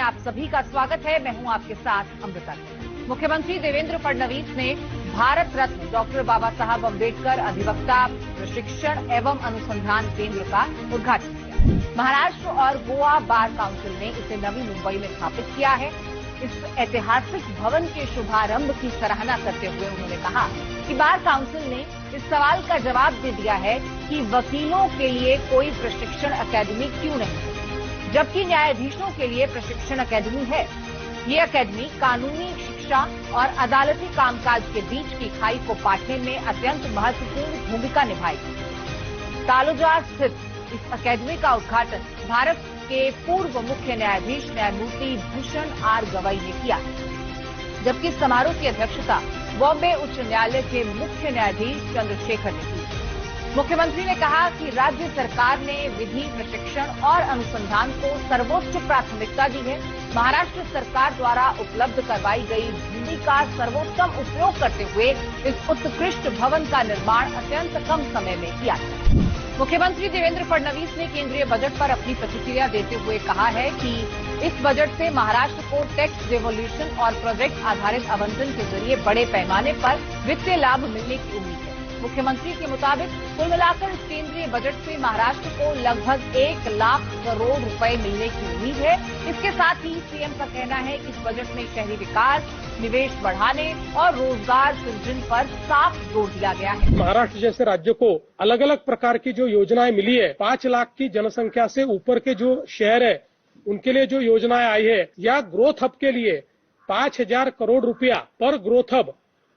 आप सभी का स्वागत है। मैं हूं आपके साथ अमृता। मुख्यमंत्री देवेंद्र फडणवीस ने भारत रत्न डॉक्टर बाबा साहब अम्बेडकर अधिवक्ता प्रशिक्षण एवं अनुसंधान केंद्र का उद्घाटन किया। महाराष्ट्र और गोवा बार काउंसिल ने इसे नवी मुंबई में स्थापित किया है। इस ऐतिहासिक भवन के शुभारंभ की सराहना करते हुए उन्होंने कहा कि बार काउंसिल ने इस सवाल का जवाब दे दिया है कि वकीलों के लिए कोई प्रशिक्षण अकादमी क्यों नहीं, जबकि न्यायाधीशों के लिए प्रशिक्षण अकादमी है। ये अकादमी कानूनी शिक्षा और अदालती कामकाज के बीच की खाई को पाटने में अत्यंत महत्वपूर्ण भूमिका निभाएगी। तालुजार स्थित इस अकादमी का उद्घाटन भारत के पूर्व मुख्य न्यायाधीश न्यायमूर्ति भूषण आर गवई ने किया, जबकि समारोह की अध्यक्षता बॉम्बे उच्च न्यायालय के मुख्य न्यायाधीश चंद्रशेखर ने की। मुख्यमंत्री ने कहा कि राज्य सरकार ने विधि प्रशिक्षण और अनुसंधान को सर्वोच्च प्राथमिकता दी है। महाराष्ट्र सरकार द्वारा उपलब्ध करवाई गई भूमि का सर्वोत्तम उपयोग करते हुए इस उत्कृष्ट भवन का निर्माण अत्यंत कम समय में किया गया। मुख्यमंत्री देवेंद्र फडणवीस ने केंद्रीय बजट पर अपनी प्रतिक्रिया देते हुए कहा है कि इस बजट से महाराष्ट्र को टैक्स डेवोल्यूशन और प्रोजेक्ट आधारित आवंटन के जरिए बड़े पैमाने पर वित्तीय लाभ मिलने की उम्मीद है। मुख्यमंत्री के मुताबिक कुल मिलाकर इस केंद्रीय बजट से महाराष्ट्र को लगभग 1 लाख करोड़ रुपए मिलने की उम्मीद है। इसके साथ ही सीएम का कहना है कि इस बजट में शहरी विकास, निवेश बढ़ाने और रोजगार सृजन पर साफ जोर दिया गया है। महाराष्ट्र जैसे राज्य को अलग अलग प्रकार की जो योजनाएं मिली है, 5 लाख की जनसंख्या से ऊपर के जो शहर है उनके लिए जो योजनाएं आई है, या ग्रोथ हब के लिए 5000 करोड़ रुपया पर ग्रोथ हब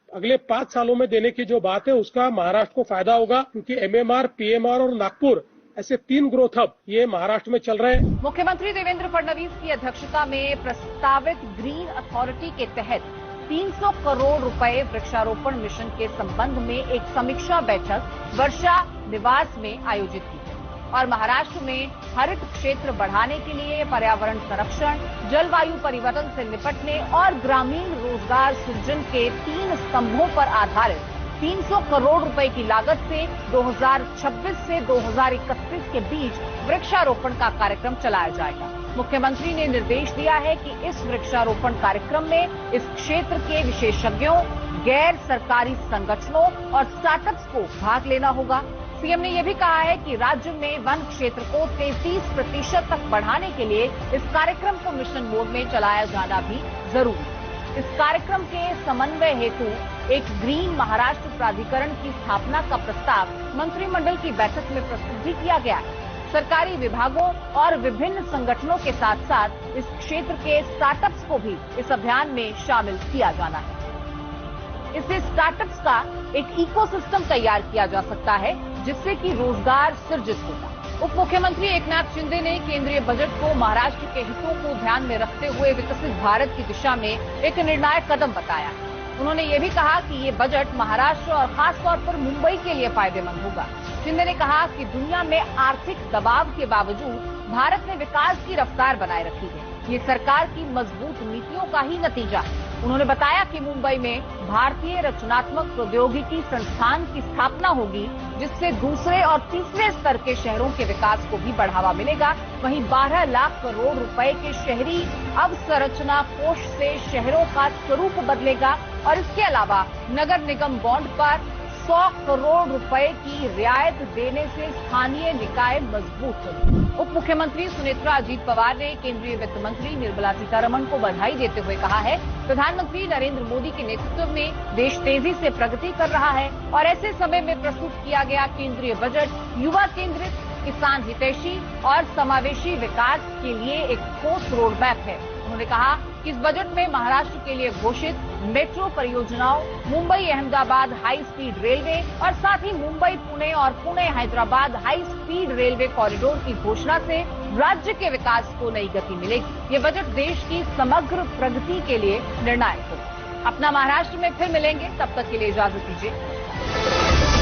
अगले 5 सालों में देने की जो बात है, उसका महाराष्ट्र को फायदा होगा, क्योंकि एमएमआर, पीएमआर और नागपुर ऐसे 3 ग्रोथ हब ये महाराष्ट्र में चल रहे हैं। मुख्यमंत्री देवेंद्र फडणवीस की अध्यक्षता में प्रस्तावित ग्रीन अथॉरिटी के तहत 300 करोड़ रुपए वृक्षारोपण मिशन के संबंध में एक समीक्षा बैठक वर्षा निवास में आयोजित की और महाराष्ट्र में हरित क्षेत्र बढ़ाने के लिए पर्यावरण संरक्षण, जलवायु परिवर्तन से निपटने और ग्रामीण रोजगार सृजन के 3 स्तंभों पर आधारित 300 करोड़ रुपए की लागत से 2026 से 2031 के बीच वृक्षारोपण का कार्यक्रम चलाया जाएगा। मुख्यमंत्री ने निर्देश दिया है कि इस वृक्षारोपण कार्यक्रम में इस क्षेत्र के विशेषज्ञों, गैर सरकारी संगठनों और स्टार्टअप्स को भाग लेना होगा। सीएम ने यह भी कहा है कि राज्य में वन क्षेत्र को 33% तक बढ़ाने के लिए इस कार्यक्रम को मिशन मोड में चलाया जाना भी जरूरी है। इस कार्यक्रम के समन्वय हेतु एक ग्रीन महाराष्ट्र प्राधिकरण की स्थापना का प्रस्ताव मंत्रिमंडल की बैठक में प्रस्तुत भी किया गया है। सरकारी विभागों और विभिन्न संगठनों के साथ साथ इस क्षेत्र के स्टार्टअप्स को भी इस अभियान में शामिल किया जाना है। इससे स्टार्टअप्स का एक इकोसिस्टम तैयार किया जा सकता है, जिससे कि रोजगार सृजित होगा। उप मुख्यमंत्री एकनाथ शिंदे ने केंद्रीय बजट को महाराष्ट्र के हितों को ध्यान में रखते हुए विकसित भारत की दिशा में एक निर्णायक कदम बताया। उन्होंने ये भी कहा कि ये बजट महाराष्ट्र और खासतौर पर मुंबई के लिए फायदेमंद होगा। शिंदे ने कहा कि दुनिया में आर्थिक दबाव के बावजूद भारत ने विकास की रफ्तार बनाए रखी है। ये सरकार की मजबूत नीतियों का ही नतीजा है। उन्होंने बताया कि मुंबई में भारतीय रचनात्मक प्रौद्योगिकी संस्थान की स्थापना होगी, जिससे दूसरे और तीसरे स्तर के शहरों के विकास को भी बढ़ावा मिलेगा। वहीं 12 लाख करोड़ रुपए के शहरी अवसंरचना कोष से शहरों का स्वरूप बदलेगा और इसके अलावा नगर निगम बॉन्ड पर 100 करोड़ रुपए की रियायत देने से स्थानीय निकाय मजबूत होंगे। उप मुख्यमंत्री सुनेत्रा अजीत पवार ने केंद्रीय वित्त मंत्री निर्मला सीतारमण को बधाई देते हुए कहा है, प्रधानमंत्री नरेंद्र मोदी के नेतृत्व में देश तेजी से प्रगति कर रहा है और ऐसे समय में प्रस्तुत किया गया केंद्रीय बजट युवा केंद्रित, किसान हितैषी और समावेशी विकास के लिए एक ठोस रोड मैप है। उन्होंने कहा कि इस बजट में महाराष्ट्र के लिए घोषित मेट्रो परियोजनाओं, Mumbai Ahmedabad high speed railway और साथ ही मुंबई पुणे और Pune Hyderabad high speed railway corridor की घोषणा से राज्य के विकास को नई गति मिलेगी। ये बजट देश की समग्र प्रगति के लिए निर्णायक होगा। अपना महाराष्ट्र में फिर मिलेंगे, तब तक के लिए इजाजत दीजिए।